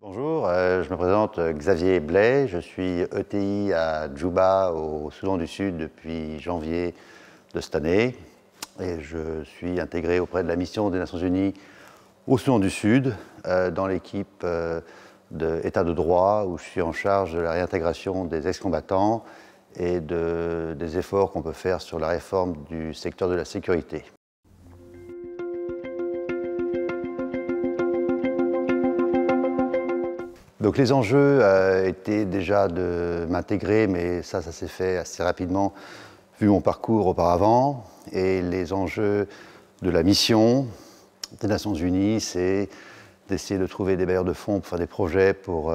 Bonjour, je me présente Xavier Blais, je suis ETI à Djouba au Soudan du Sud depuis janvier de cette année et je suis intégré auprès de la mission des Nations Unies au Soudan du Sud dans l'équipe d'État de droit où je suis en charge de la réintégration des ex-combattants et des efforts qu'on peut faire sur la réforme du secteur de la sécurité. Donc les enjeux étaient déjà de m'intégrer, mais ça s'est fait assez rapidement vu mon parcours auparavant. Et les enjeux de la mission des Nations Unies, c'est d'essayer de trouver des bailleurs de fonds pour faire des projets pour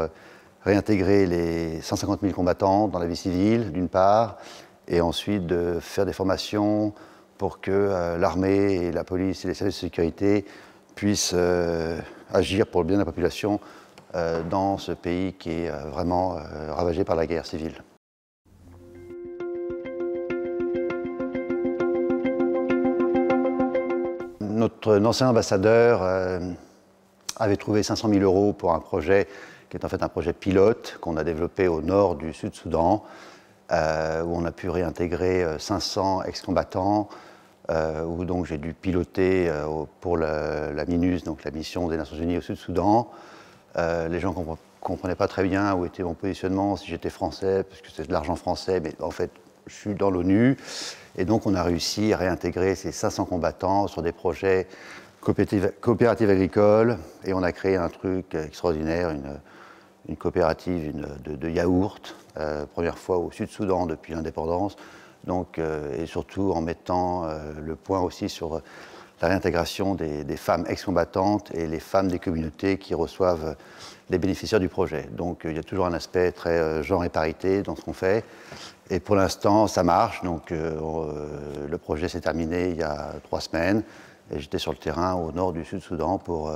réintégrer les 150 000 combattants dans la vie civile, d'une part, et ensuite de faire des formations pour que l'armée et la police et les services de sécurité puissent agir pour le bien de la population dans ce pays qui est vraiment ravagé par la guerre civile. Notre ancien ambassadeur avait trouvé 500 000 € pour un projet qui est en fait un projet pilote qu'on a développé au nord du Sud-Soudan, où on a pu réintégrer 500 ex-combattants, où donc j'ai dû piloter pour la MINUS, donc la mission des Nations Unies au Sud-Soudan. Les gens ne comprenaient pas très bien où était mon positionnement, si j'étais français, parce que c'est de l'argent français, mais en fait, je suis dans l'ONU. Et donc, on a réussi à réintégrer ces 500 combattants sur des projets coopératives agricoles. Et on a créé un truc extraordinaire, une coopérative de yaourt, première fois au Sud-Soudan depuis l'indépendance. Donc, et surtout en mettant le point aussi sur la réintégration des femmes ex-combattantes et les femmes des communautés qui reçoivent les bénéficiaires du projet. Donc il y a toujours un aspect très genre et parité dans ce qu'on fait. Et pour l'instant, ça marche. Donc le projet s'est terminé il y a 3 semaines. Et j'étais sur le terrain au nord du Sud-Soudan pour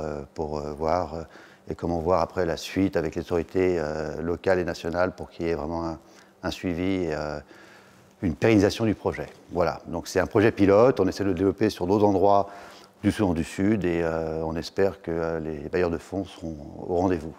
voir et comment voir après la suite avec les autorités locales et nationales pour qu'il y ait vraiment un suivi et une pérennisation du projet. Voilà, donc c'est un projet pilote, on essaie de le développer sur d'autres endroits du Soudan du Sud et on espère que les bailleurs de fonds seront au rendez-vous.